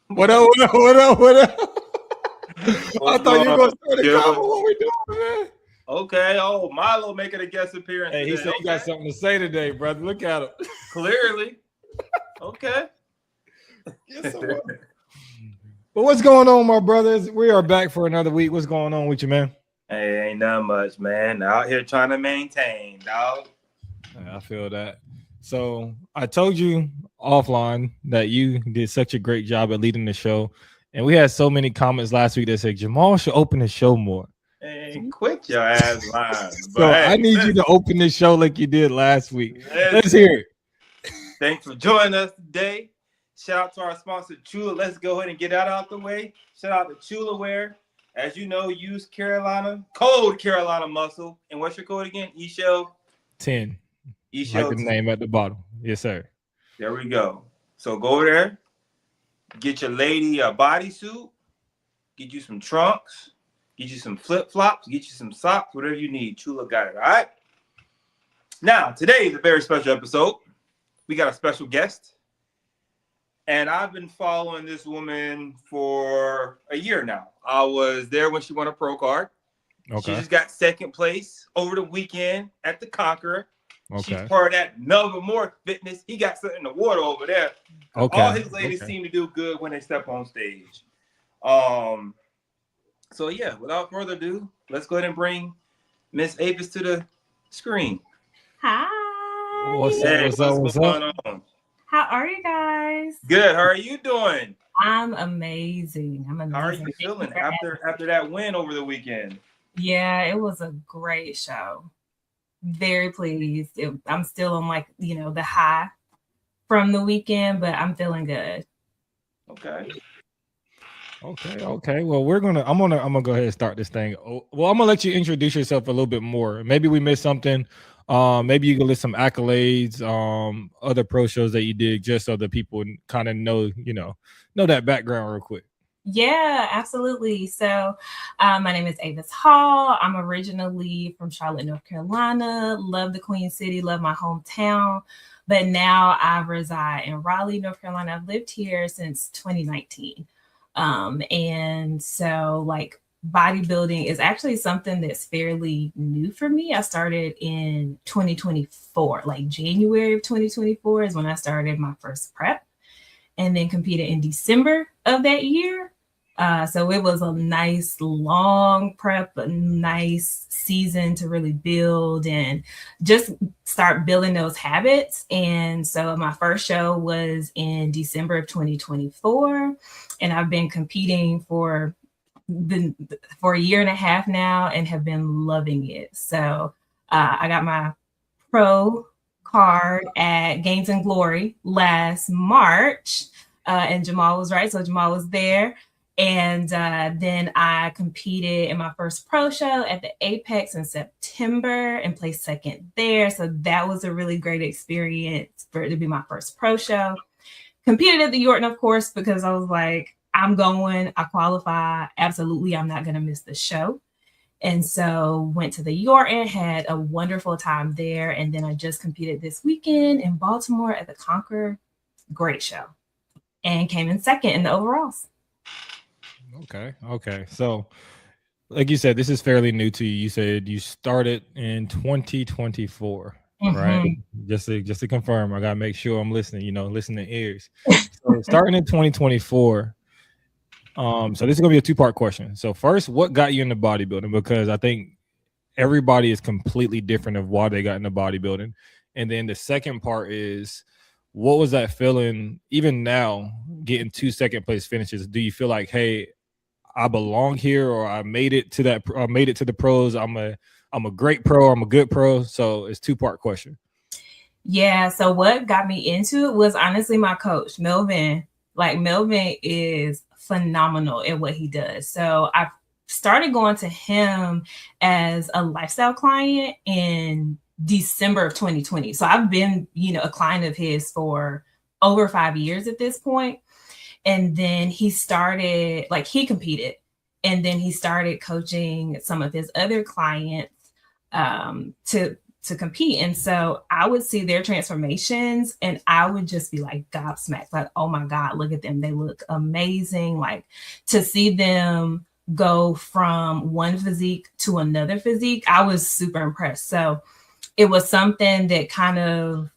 What up? What up? What up? What up? I What's thought you going were on, gonna start a Gilbert? convo. What we doing, man? Okay. Oh, Milo making a guest appearance Hey, he today. said you got Okay. something to say today, brother. Look at him. Clearly. Okay. Yes, I will. But what's going on, my brothers? We are back for another week. What's going on with you, man? Hey, ain't nothing much, man. Out here trying to maintain, dog. I feel that. So I told you offline that you did such a great job at leading the show, and we had so many comments last week that said Jamal should open the show more. Hey, quit your ass lying. So But I hey, need you to open this show like you did last week. Let's listen. hear it. Thanks for joining us today. Shout out to our sponsor, Chula. Let's go ahead and get that out the way. Shout out to Chula Wear. As you know, use code Carolina Muscle. And what's your code again? eShow 10. Like eShow the 10. name at the bottom. Yes, sir. There we go. So go over there, get your lady a bodysuit, get you some trunks, get you some flip flops, get you some socks, whatever you need. Chula got it. All right. Now, today is a very special episode. We got a special guest. And I've been following this woman for a year now. I was there when she won a pro card. Okay. She just got second place over the weekend at the Conqueror. Okay. She's part of that Melvin Moore Fitness. He got something in the water over there. Okay. All his ladies seem to do good when they step on stage. So yeah, without further ado, let's go ahead and bring Miss Avis to the screen. Hi. What's up? What's going up? on? How are you guys? Good. How are you doing? I'm amazing. How are you feeling after that win over the weekend? Yeah, it was a great show. Very pleased. I'm still on the high from the weekend, but I'm feeling good. Okay. Well, I'm gonna go ahead and start this thing. Well, I'm gonna let you introduce yourself a little bit more. Maybe we missed something. Maybe you can list some accolades, other pro shows that you did, just so the people kind of know that background real quick. Yeah, absolutely. So my name is Avis Hall. I'm originally from Charlotte, North Carolina. Love the Queen City, love my hometown. But now I reside in Raleigh, North Carolina. I've lived here since 2019. And so bodybuilding is actually something that's fairly new for me. I started in 2024, like January of 2024 is when I started my first prep, and then competed in December of that year. So it was a nice long prep, a nice season to really build and just start building those habits. And so my first show was in December of 2024, and I've been competing for a year and a half now and have been loving it. So I got my pro card at Gains and Glory last March, and Jamal was right. So Jamal was there. And then I competed in my first pro show at the Apex in September and placed second there. So that was a really great experience for it to be my first pro show. Competed at the Yorton, of course, because I was like, I'm going, I qualify. Absolutely, I'm not going to miss the show. And so went to the Yorton, had a wonderful time there. And then I just competed this weekend in Baltimore at the Conqueror. Great show. And came in second in the overalls. Okay. So, like you said, this is fairly new to you. You said you started in 2024, right? Just to confirm, I gotta make sure I'm listening. Listening ears. So, starting in 2024. So this is gonna be a two-part question. So first, what got you into bodybuilding? Because I think everybody is completely different of why they got into bodybuilding. And then the second part is, what was that feeling? Even now, getting 2 second place finishes, do you feel like, hey, I belong here, or I made it to the pros? I'm a great pro. I'm a good pro. So it's two-part question. Yeah. So what got me into it was honestly my coach, Melvin. Like Melvin is phenomenal at what he does. So I started going to him as a lifestyle client in December of 2020. So I've been, a client of his for over 5 years at this point. And then he started, he competed, and then he started coaching some of his other clients to to compete. And so I would see their transformations and I would just be like gobsmacked, like, oh my God, look at them. They look amazing. Like to see them go from one physique to another physique, I was super impressed. So it was something that kind of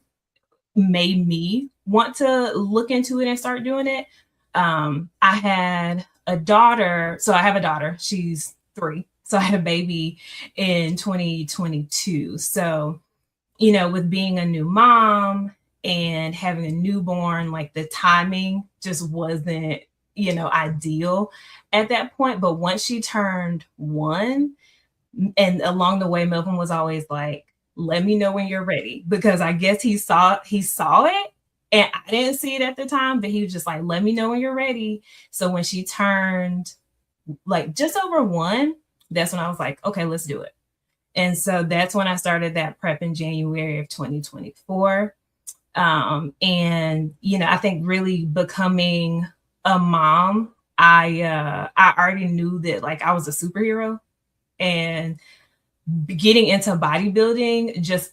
made me want to look into it and start doing it. I had a daughter. So I have a daughter. She's 3. So I had a baby in 2022. So, you know, with being a new mom and having a newborn, like the timing just wasn't, you know, ideal at that point. But once she turned 1, and along the way, Melvin was always like, let me know when you're ready, because I guess he saw it and I didn't see it at the time, but he was just like, let me know when you're ready. So when she turned like just over 1, that's when I was like, okay, let's do it. And so that's when I started that prep in January of 2024. And, you know, I think really becoming a mom, I already knew that like I was a superhero, and getting into bodybuilding just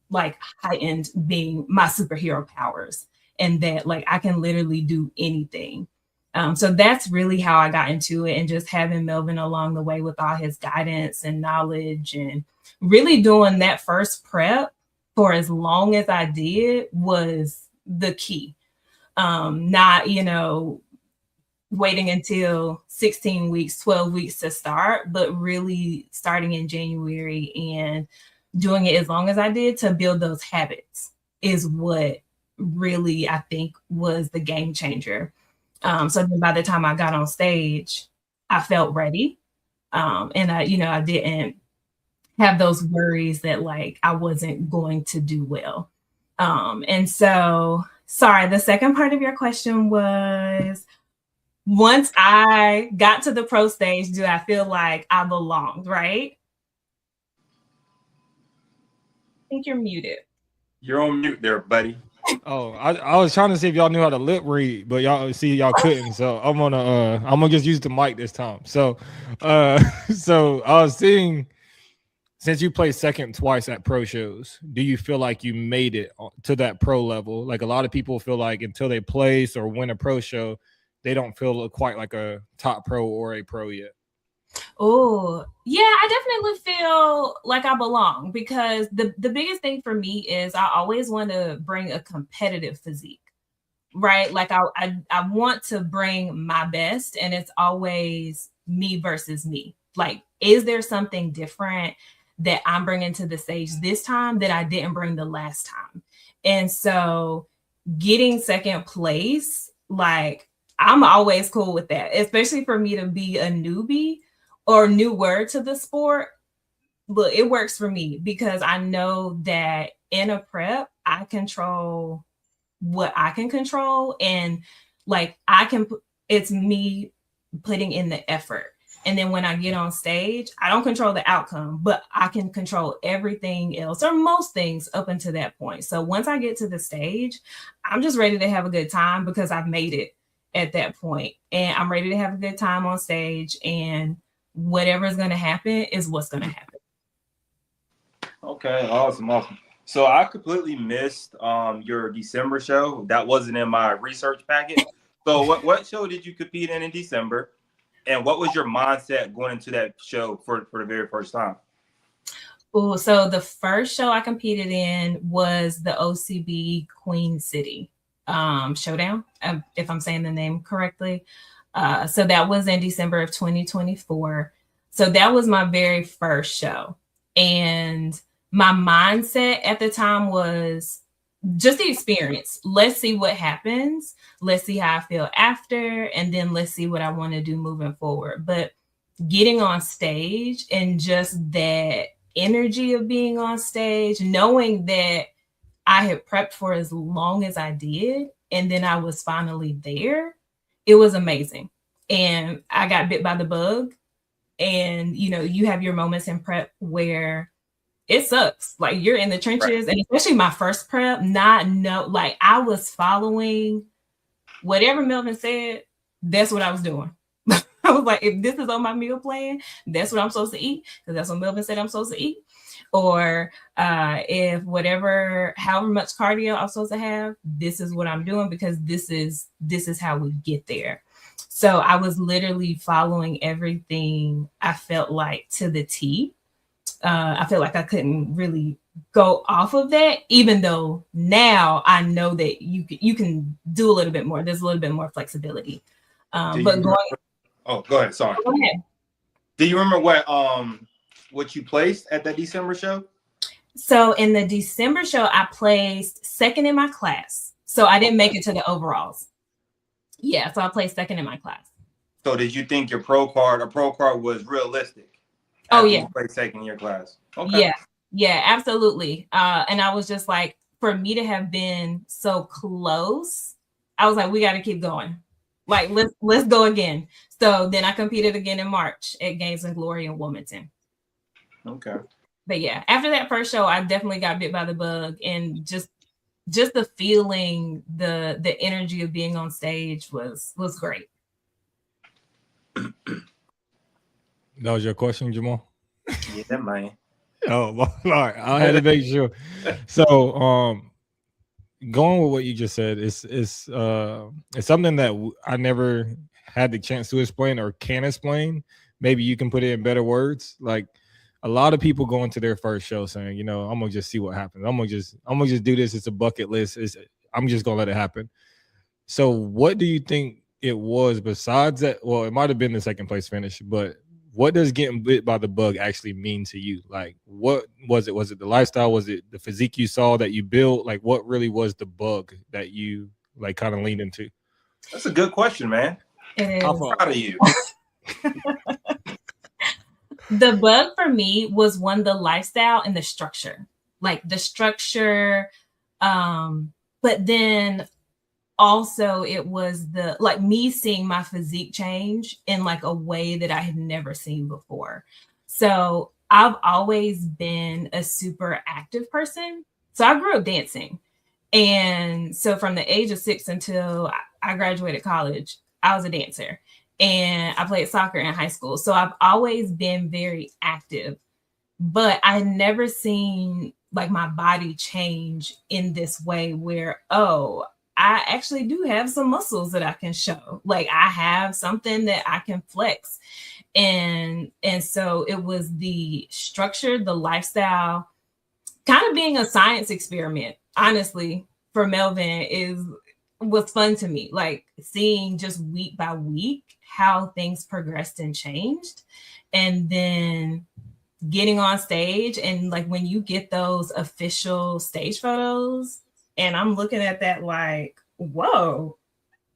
like heightened being my superhero powers, and that like I can literally do anything. So that's really how I got into it, and just having Melvin along the way with all his guidance and knowledge, and really doing that first prep for as long as I did was the key. Not, you know, waiting until 16 weeks, 12 weeks to start, but really starting in January and doing it as long as I did to build those habits is what really I think was the game changer. So then by the time I got on stage, I felt ready. And I, you know, I didn't have those worries that like I wasn't going to do well. And so, sorry, the second part of your question was, once I got to the pro stage, do I feel like I belonged, right? I think you're muted. You're on mute there, buddy. Oh, I was trying to see if y'all knew how to lip read, but y'all couldn't. So I'm gonna just use the mic this time. So so I was seeing, since you played second twice at pro shows, do you feel like you made it to that pro level? Like a lot of people feel like until they place or win a pro show, they don't feel quite like a top pro or a pro yet. Oh, yeah, I definitely feel like I belong, because the biggest thing for me is I always want to bring a competitive physique, right? Like I want to bring my best, and it's always me versus me. Like, is there something different that I'm bringing to the stage this time that I didn't bring the last time? And so getting second place, like I'm always cool with that, especially for me to be a newbie or newer to the sport. But it works for me because I know that in a prep, I control what I can control. And like it's me putting in the effort. And then when I get on stage, I don't control the outcome, but I can control everything else, or most things up until that point. So once I get to the stage, I'm just ready to have a good time because I've made it at that point. And I'm ready to have a good time on stage, and whatever is going to happen is what's going to happen. Okay, awesome. So I completely missed your December show. That wasn't in my research packet. So what show did you compete in December? And what was your mindset going into that show for the very first time? Oh, so the first show I competed in was the OCB Queen City Showdown, if I'm saying the name correctly. So that was in December of 2024. So that was my very first show. And my mindset at the time was just the experience. Let's see what happens. Let's see how I feel after. And then let's see what I want to do moving forward. But getting on stage and just that energy of being on stage, knowing that I had prepped for as long as I did, and then I was finally there, it was amazing. And I got bit by the bug. And, you know, you have your moments in prep where it sucks. Like you're in the trenches, right. And especially my first prep, like I was following whatever Melvin said, that's what I was doing. I was like, if this is on my meal plan, that's what I'm supposed to eat, because that's what Melvin said I'm supposed to eat. or if however much cardio I'm supposed to have, this is what I'm doing because this is how we get there. So I was literally following everything I felt like to the T. I felt like I couldn't really go off of that, even though now I know that you can do a little bit more. There's a little bit more flexibility. But going. Oh, go ahead. Sorry. Go ahead. Do you remember what you placed at that December show? So in the December show, I placed second in my class. So I didn't make it to the overalls. Yeah, so I placed second in my class. So did you think your pro card was realistic? Oh yeah. You placed second in your class. Okay. Yeah, absolutely. And I was just like, for me to have been so close, I was like, we got to keep going. Like, let's go again. So then I competed again in March at Games and Glory in Wilmington. Okay. But yeah, after that first show, I definitely got bit by the bug, and just the feeling, the energy of being on stage was great. That was your question, Jamal? Yeah, man. Oh, all right. I had to make sure. So, going with what you just said, it's something that I never had the chance to explain or can explain. Maybe you can put it in better words. Like, a lot of people go into their first show saying, you know, I'm gonna just see what happens. I'm gonna just do this. It's a bucket list. I'm just gonna let it happen. So, what do you think it was besides that? Well, it might have been the second place finish, but what does getting bit by the bug actually mean to you? Like, what was it? Was it the lifestyle? Was it the physique you saw that you built? Like, what really was the bug that you like kind of leaned into? That's a good question, man. I'm proud of you. The bug for me was the lifestyle and the structure, like the structure. But then also it was me seeing my physique change in like a way that I had never seen before. So I've always been a super active person. So I grew up dancing. And so from the age of 6 until I graduated college, I was a dancer. And I played soccer in high school. So I've always been very active, but I had never seen like my body change in this way where, oh, I actually do have some muscles that I can show. Like I have something that I can flex. And so it was the structure, the lifestyle, kind of being a science experiment, honestly, for Melvin was fun to me. Like seeing just week by week how things progressed and changed. And then getting on stage, and like when you get those official stage photos, and I'm looking at that like, whoa,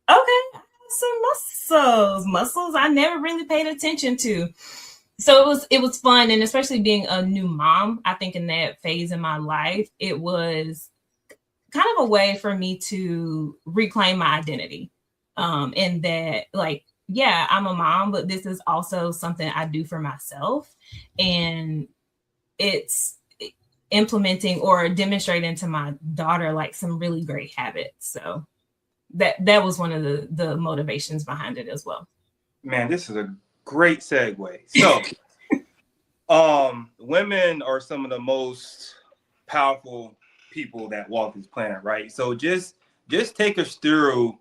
okay, some muscles I never really paid attention to. So it was fun. And especially being a new mom, I think in that phase in my life, it was kind of a way for me to reclaim my identity. And that like, yeah, I'm a mom, but this is also something I do for myself. And it's implementing or demonstrating to my daughter like some really great habits. So that was one of the motivations behind it as well. Man, this is a great segue. So women are some of the most powerful people that walk this planet, right? So just take us through.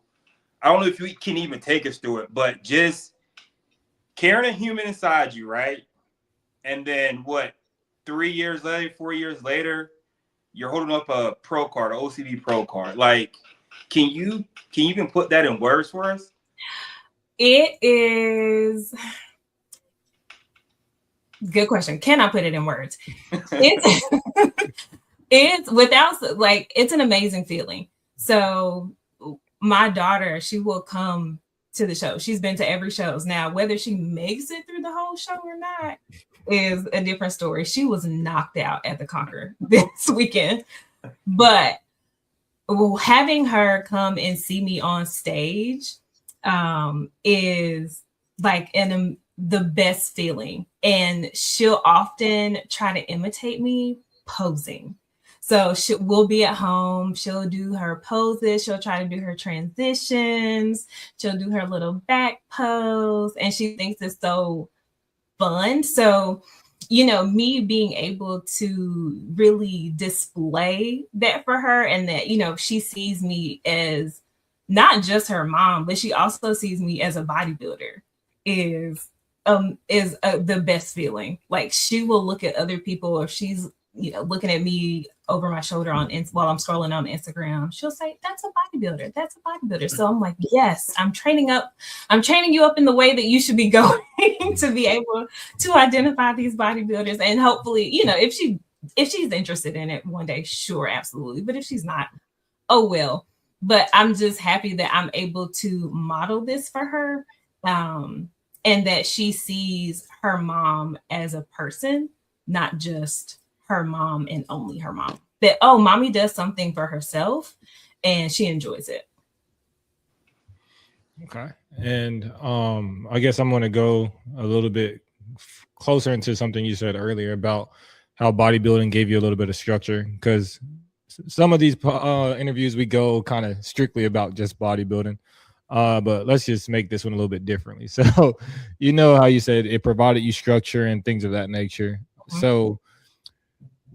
I don't know if you can even take us through it, but just carrying a human inside you, right? And then 3 years later, 4 years later, you're holding up a pro card, an OCB pro card. Like, can you even put that in words for us? It is good question. Can I put it in words? It's without like, it's an amazing feeling. So my daughter, she will come to the show. She's been to every shows. Now, whether she makes it through the whole show or not is a different story. She was knocked out at the Conquer this weekend. But having her come and see me on stage is like the best feeling. And she'll often try to imitate me posing. So we'll be at home. She'll do her poses. She'll try to do her transitions. She'll do her little back pose. And she thinks it's so fun. So me being able to really display that for her, and that, she sees me as not just her mom, but she also sees me as a bodybuilder is the best feeling. Like, she will look at other people, or she's looking at me over my shoulder while I'm scrolling on Instagram. She'll say, "That's a bodybuilder. That's a bodybuilder." So I'm like, yes, I'm training you up in the way that you should be going to be able to identify these bodybuilders. And hopefully, if she's interested in it one day, sure, absolutely. But if she's not, oh well. But I'm just happy that I'm able to model this for her, and that she sees her mom as a person, not just her mom and only her mom. That, oh, mommy does something for herself and she enjoys it. Okay. And I guess I'm going to go a little bit closer into something you said earlier about how bodybuilding gave you a little bit of structure, because some of these interviews we go kind of strictly about just bodybuilding. But let's just make this one a little bit differently. So, how you said it provided you structure and things of that nature. Mm-hmm. So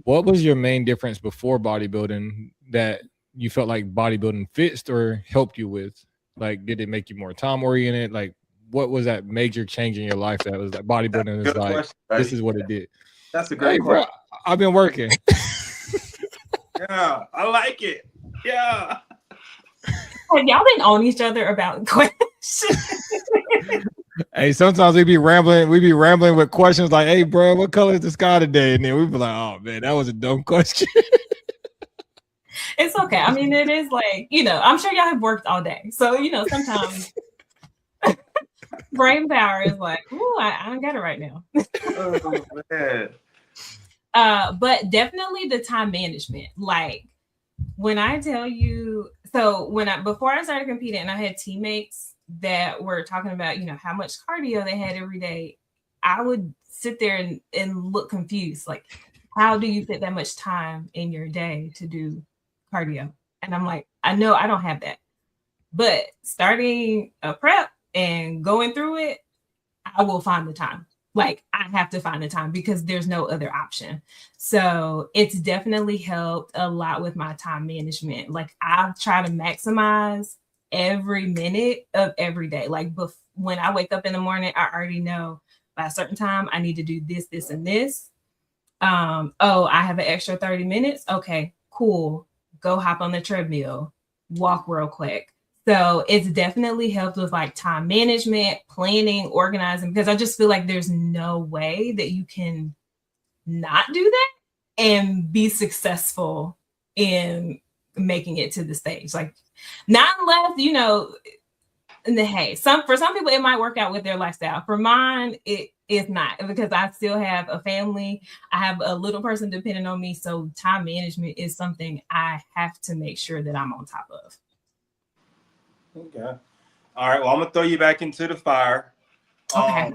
what was your main difference before bodybuilding that you felt like bodybuilding fixed or helped you with? Like, did it make you more time oriented? Like, what was that major change in your life that was like bodybuilding is like, question, this is what it did? That's a great question. Bro, I've been working. Yeah, I like it. Yeah. Have y'all been on each other about questions? Hey, sometimes we be rambling with questions like, "Hey, bro, what color is the sky today?" And then we be like, "Oh man, that was a dumb question." It's okay. I mean, it is like, I'm sure y'all have worked all day, so sometimes brain power is like, "Ooh, I don't got it right now." Oh man. But definitely the time management. Like, when I tell you, so before I started competing, and I had teammates that were talking about, how much cardio they had every day, I would sit there and look confused. Like, how do you fit that much time in your day to do cardio? And I'm like, I know I don't have that. But starting a prep and going through it, I will find the time. Like, I have to find the time because there's no other option. So it's definitely helped a lot with my time management. Like, I try to maximize every minute of every day. Like, when I wake up in the morning, I already know by a certain time I need to do this, this, and this. I have an extra 30 minutes. Okay, cool. Go hop on the treadmill, walk real quick. So it's definitely helped with like time management, planning, organizing, because I just feel like there's no way that you can not do that and be successful in making it to the stage. Like, not unless, for some people it might work out with their lifestyle. For mine, it is not, because I still have a family. I have a little person depending on me. So time management is something I have to make sure that I'm on top of. Okay. All right. Well, I'm gonna throw you back into the fire. Okay.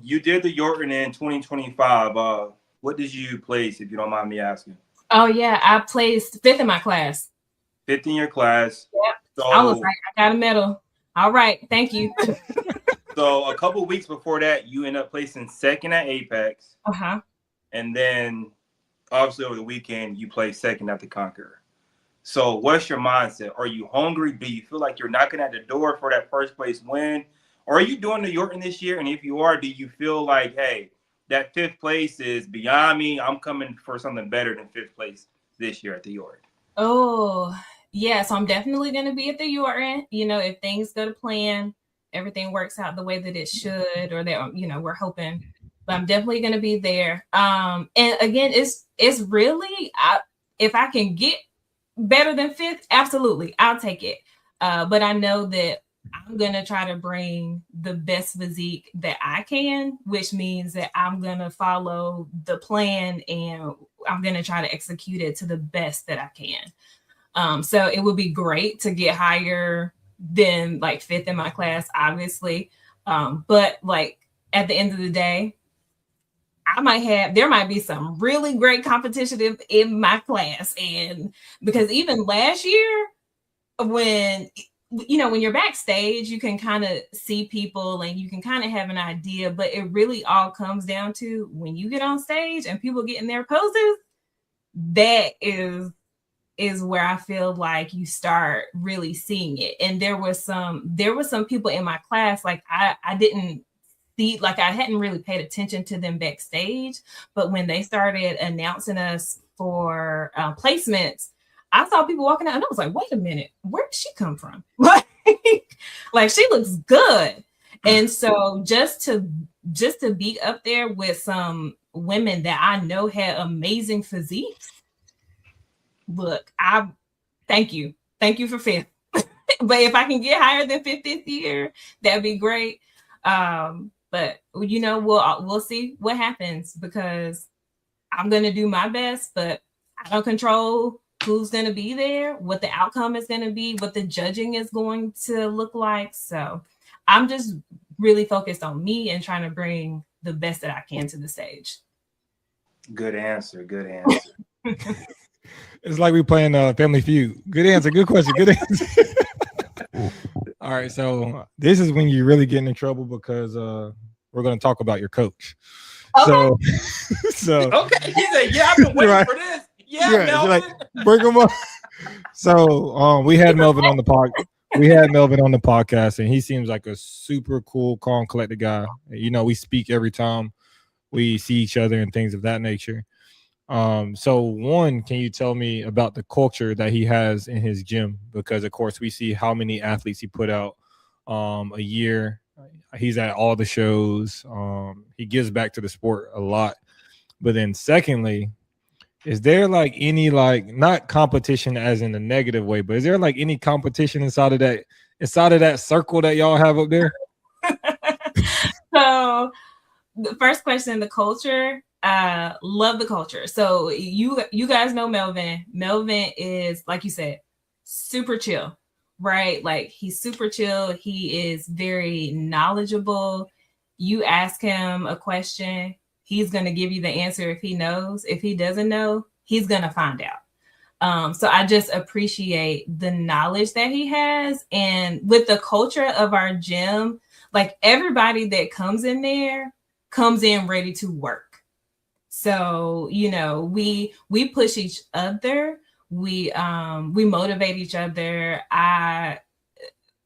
You did the Yorton in 2025. What did you place, if you don't mind me asking? Oh yeah, I placed 5th in my class. 5th in your class. Yep. So I was like, I got a medal. All right, thank you. So a couple weeks before that, you end up placing 2nd at Apex. And then, obviously, over the weekend, you placed 2nd at the Conqueror. So what's your mindset? Are you hungry? Do you feel like you're knocking at the door for that first place win? Or are you doing the Yorton this year? And if you are, do you feel like, hey, that 5th place is beyond me? I'm coming for something better than 5th place this year at the Yorton. Oh, yeah. So I'm definitely going to be at the Yorton. If things go to plan, everything works out the way that it should, or that, we're hoping. But I'm definitely going to be there. And again, it's really, if I can get better than 5th, absolutely, I'll take it. But I know that I'm going to try to bring the best physique that I can, which means that I'm going to follow the plan and I'm going to try to execute it to the best that I can. So it would be great to get higher than like 5th in my class, obviously. But like at the end of the day, there might be some really great competition in my class. And because even last year, when you know, when you're backstage, you can kind of see people and you can kind of have an idea, but it really all comes down to when you get on stage and people get in their poses, that is where I feel like you start really seeing it. And there were some people in my class, like I didn't see, like I hadn't really paid attention to them backstage, but when they started announcing us for placements, I saw people walking out and I was like, wait a minute, where did she come from? Like she looks good. And so just to be up there with some women that I know had amazing physiques, look, I thank you for fifth. But if I can get higher than fifth this year, that'd be great. But you know, we'll see what happens, because I'm gonna do my best, but I don't control who's gonna be there, what the outcome is gonna be, what the judging is going to look like. So I'm just really focused on me and trying to bring the best that I can to the stage. Good answer. Good answer. It's like we playing Family Feud. Good answer. Good question. Good answer. All right. So this is when you really get in trouble, because we're going to talk about your coach. Okay. So okay. He said, "Yeah, I've been waiting for this." Yeah, Melvin. Like, bring him up. So we had Melvin on the podcast. We had Melvin on the podcast, and he seems like a super cool, calm, collected guy. You know, we speak every time we see each other and things of that nature. So one, can you tell me about the culture that he has in his gym? Because of course we see how many athletes he put out a year. He's at all the shows. He gives back to the sport a lot. But then secondly, is there like any, like, not competition as in a negative way, but is there like any competition inside of that circle that y'all have up there? So the first question, the culture. Love the culture. So you guys know Melvin. Melvin is, like you said, super chill, right? Like he's super chill. He is very knowledgeable. You ask him a question, he's going to give you the answer if he knows. If he doesn't know, he's going to find out. So I just appreciate the knowledge that he has. And with the culture of our gym, like everybody that comes in there comes in ready to work. So, you know, we push each other. We motivate each other.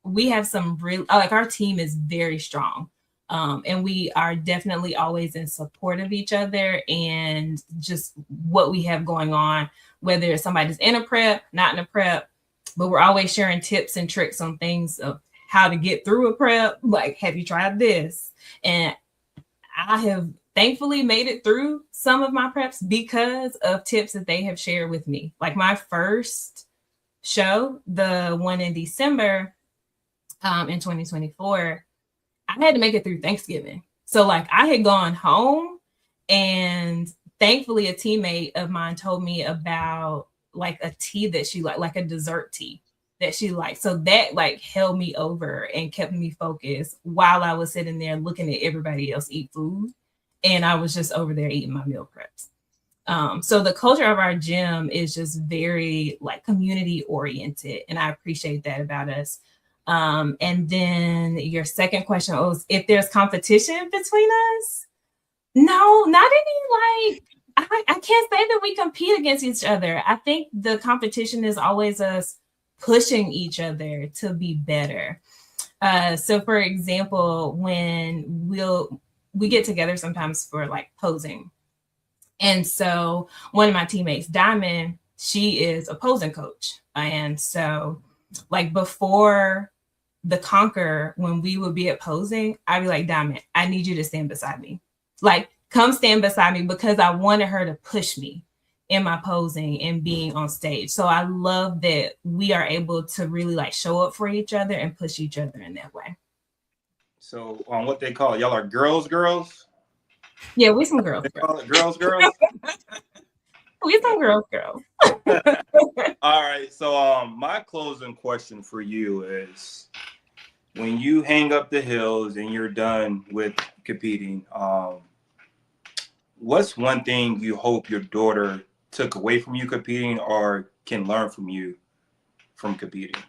We have some real, like, our team is very strong. And we are definitely always in support of each other and just what we have going on, whether somebody's in a prep, not in a prep, but we're always sharing tips and tricks on things of how to get through a prep. Like, have you tried this? And I have thankfully made it through some of my preps because of tips that they have shared with me. Like my first show, the one in December in 2024, I had to make it through Thanksgiving. So like I had gone home, and thankfully a teammate of mine told me about like a tea that she liked, like a dessert tea that she liked. So that like held me over and kept me focused while I was sitting there looking at everybody else eat food. And I was just over there eating my meal preps. So the culture of our gym is just very like community oriented. And I appreciate that about us. And then your second question was if there's competition between us. No, not any, like, I can't say that we compete against each other. I think the competition is always us pushing each other to be better. So for example, when we get together sometimes for like posing. And so one of my teammates, Diamond, she is a posing coach. And so like before the Conquer, when we would be at posing, I'd be like, Diamond, I need you to stand beside me. Like, come stand beside me, because I wanted her to push me in my posing and being on stage. So I love that we are able to really like show up for each other and push each other in that way. So on what they call it, y'all are girls? Yeah, we some girls. They call it girls. We some girls. All right. So my closing question for you is, when you hang up the hills and you're done with competing, what's one thing you hope your daughter took away from you competing or can learn from you from competing?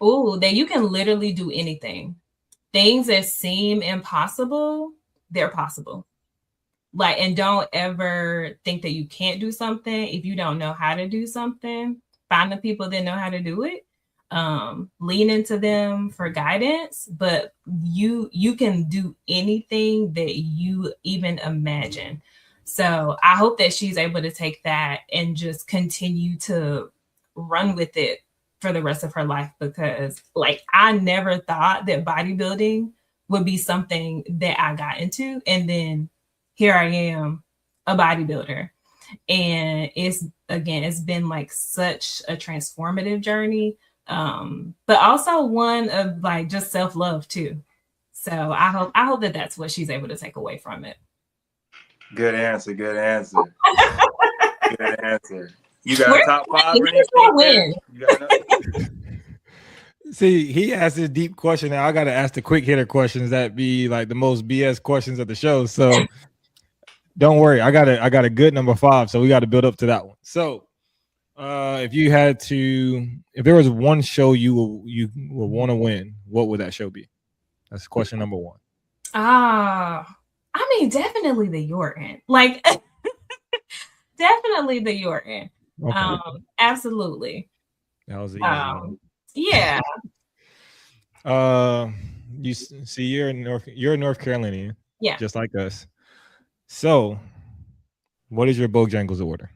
Ooh, that you can literally do anything. Things that seem impossible, they're possible. Like, and don't ever think that you can't do something. If you don't know how to do something, find the people that know how to do it. Lean into them for guidance, but you can do anything that you even imagine. So I hope that she's able to take that and just continue to run with it for the rest of her life, because like I never thought that bodybuilding would be something that I got into, and then here I am, a bodybuilder. And it's been like such a transformative journey, but also one of like just self-love too. So I hope that that's what she's able to take away from it. Good answer. Good answer. You got a top 5 or anything? You got See, he asked a deep question. Now I got to ask the quick hitter questions that be like the most BS questions of the show. So don't worry, I got a good number 5. So we got to build up to that one. So if there was one show you would want to win, what would that show be? That's question number 1. I mean, definitely the Yorton. Like, definitely the Yorton. Okay. Absolutely. That was the easy one. Yeah. You see, you're a North Carolinian. Yeah. Just like us. So, what is your Bojangles order?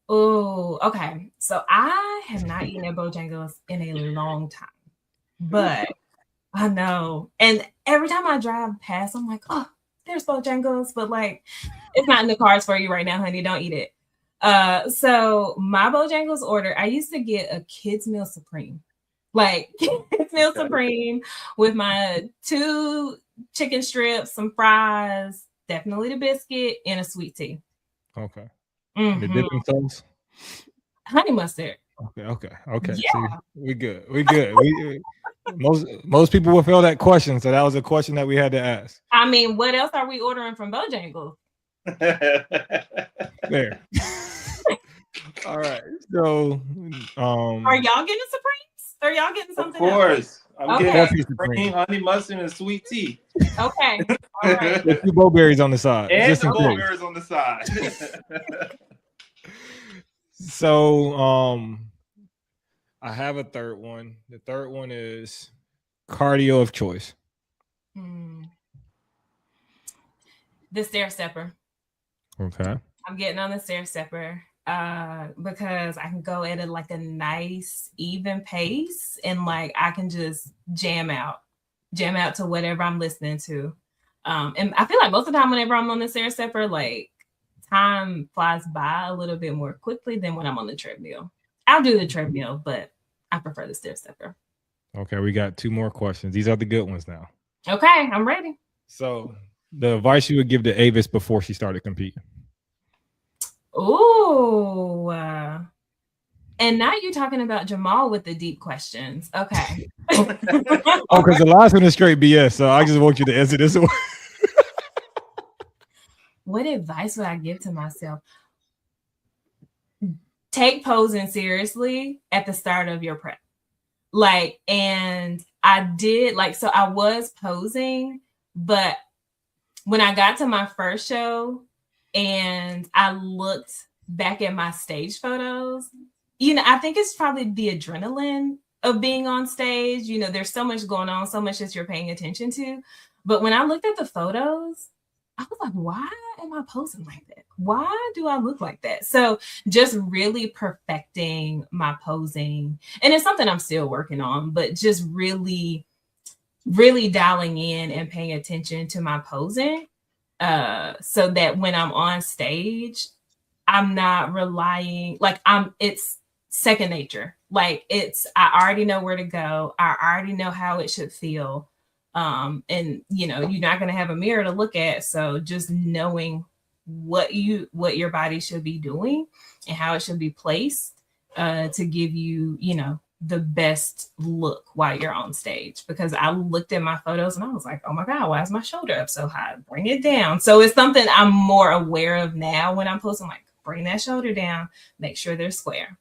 Oh, okay. So I have not eaten at Bojangles in a long time, but I know. And every time I drive past, I'm like, oh, there's Bojangles, but like, it's not in the cards for you right now, honey. Don't eat it. So my Bojangles order, I used to get a kids meal supreme, like kids meal supreme with my 2 chicken strips, some fries, definitely the biscuit, and a sweet tea. Okay. Mm-hmm. The dipping sauce? Honey mustard. Okay. Yeah. See, we good. Most people will fail that question, so that was a question that we had to ask. I mean, what else are we ordering from Bojangles? There. All right. So, are y'all getting Supremes? Are y'all getting something? Of course. Else? I'm getting Supreme, honey mustard, and sweet tea. Okay. All right. There's 2 bowberries on the side. And the bowberries on the side. So, I have a third one. The third one is cardio of choice. The stair stepper. Okay. I'm getting on the stair stepper because I can go at a nice even pace, and like I can just jam out to whatever I'm listening to. And I feel like most of the time whenever I'm on the stair stepper, like time flies by a little bit more quickly than when I'm on the treadmill. I'll do the treadmill, but I prefer the stair stepper. Okay, we got 2 more questions. These are the good ones now. Okay, I'm ready. So, the advice you would give to Avis before she started competing? Ooh. And now you're talking about Jamal with the deep questions. Okay. Because the last one is straight BS, so I just want you to answer this one. What advice would I give to myself? Take posing seriously at the start of your prep. Like, and I did, so I was posing, but when I got to my first show and I looked back at my stage photos, I think it's probably the adrenaline of being on stage. There's so much going on, so much that you're paying attention to. But when I looked at the photos, I was like, why am I posing like that? Why do I look like that? So just really perfecting my posing. And it's something I'm still working on, but just really, really dialing in and paying attention to my posing so that when I'm on stage, I'm not relying, it's second nature. I already know where to go. I already know how it should feel. And you're not going to have a mirror to look at. So just knowing what your body should be doing and how it should be placed to give you, the best look while you're on stage. Because I looked at my photos and I was like, oh my God, why is my shoulder up so high? Bring it down. So it's something I'm more aware of now when I'm posting, like, bring that shoulder down, make sure they're square.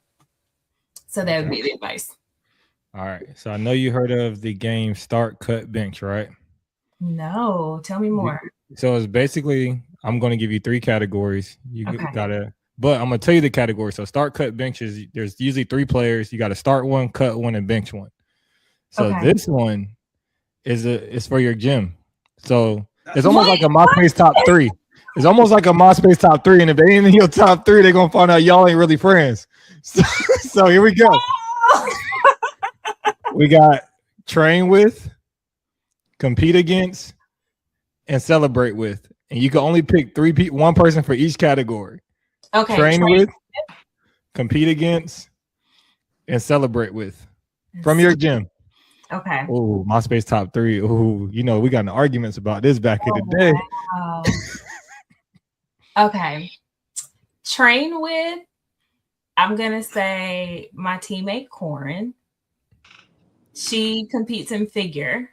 So that would be the advice. All right. So I know you heard of the game Start, Cut, Bench, right? No, tell me more. So it's basically I'm going to give you 3 categories. You Okay. gotta, but I'm gonna tell you the category. So start, cut, bench is there's usually 3 players. You got to start one, cut one, and bench one. So Okay. this one is for your gym. So That's it's almost Wait, like a MySpace top 3. It's almost like a MySpace top 3, and if they ain't in your top 3, they're gonna find out y'all ain't really friends. So here we go. We got train with, compete against, and celebrate with. And you can only pick 3 people, one person for each category. Okay. Train with, compete against, and celebrate with from your gym. Okay. Oh, MySpace top 3. Oh, you know, we got in arguments about this back in the day. Wow. Okay. Train with, I'm gonna say my teammate Corin. She competes in figure.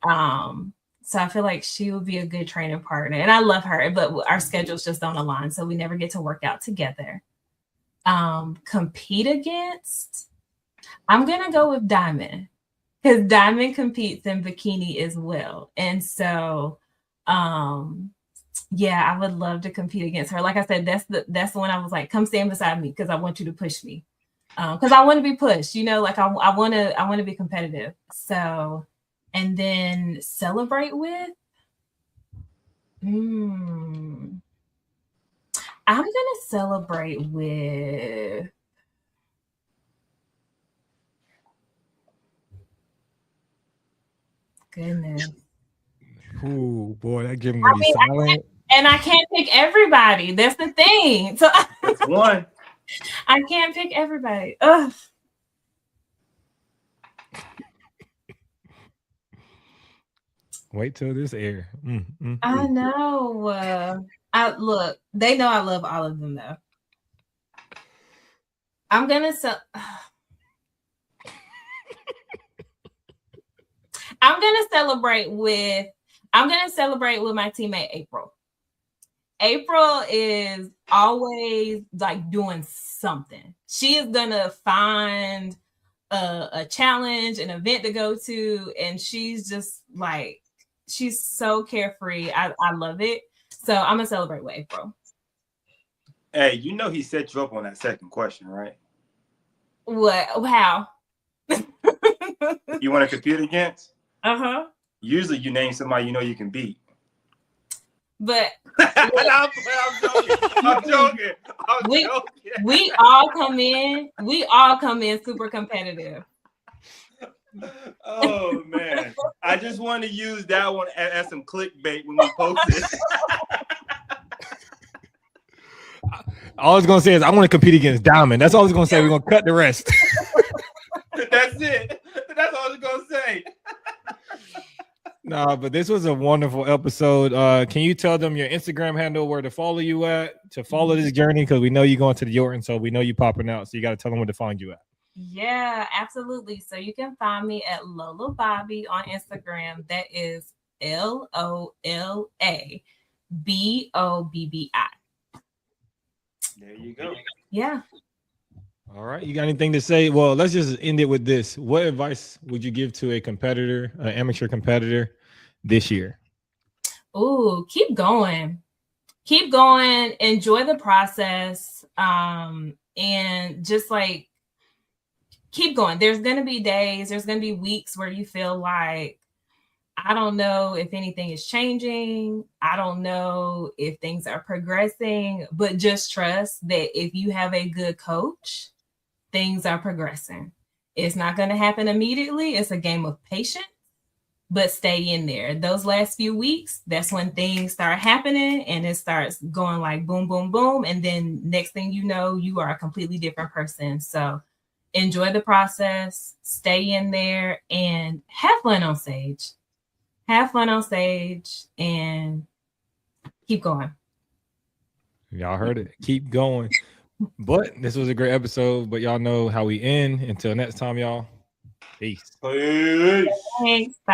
So I feel like she would be a good training partner. And I love her, but our schedules just don't align. So we never get to work out together. Compete against, I'm gonna go with Diamond. Because Diamond competes in bikini as well. And so yeah, I would love to compete against her. Like I said, that's the one I was like, come stand beside me because I want you to push me. Because I want to be pushed, you know, like I want to be competitive. So, and then celebrate with. I'm gonna celebrate with. Goodness. Ooh, boy, that gym gonna be silent. I can't pick everybody. That's the thing. So It's one. I can't pick everybody. Ugh. Wait till this air. I know. I look. They know I love all of them though. I'm gonna I'm gonna celebrate with. I'm gonna celebrate with my teammate April. April is always like doing something. She is gonna find a challenge, an event to go to, and she's just like she's so carefree. I love it. So I'm gonna celebrate with April. Hey, you know he set you up on that second question, right? What? How? You want to compete against? Uh-huh. Usually you name somebody you know you can beat. But I'm joking. We all come in super competitive. Oh man. I just want to use that one as some clickbait when we post it. All I was gonna say is I want to compete against Diamond. That's all I was gonna say. We're gonna cut the rest. That's it. That's all I was gonna say. Nah, but this was a wonderful episode. Can you tell them your Instagram handle, where to follow you at, to follow this journey? Because we know you're going to the Yorton, so we know you popping out. So you got to tell them where to find you at. Yeah, absolutely. So you can find me at Lola Bobby on Instagram. That is LOLABOBBI. There you go. Yeah. All right. You got anything to say? Well, let's just end it with this. What advice would you give to a competitor, an amateur competitor this year? Ooh, keep going. Keep going. Enjoy the process. And just like keep going. There's going to be days, there's going to be weeks where you feel like, I don't know if anything is changing. I don't know if things are progressing, but just trust that if you have a good coach, things are progressing. It's not going to happen immediately. It's a game of patience, but stay in there. Those last few weeks, that's when things start happening and it starts going like boom, boom, boom. And then next thing you know, you are a completely different person. So enjoy the process, stay in there, and have fun on stage. Have fun on stage and keep going. Y'all heard it. Keep going. But this was a great episode. But y'all know how we end. Until next time, y'all. Peace. Peace. Thanks. Bye.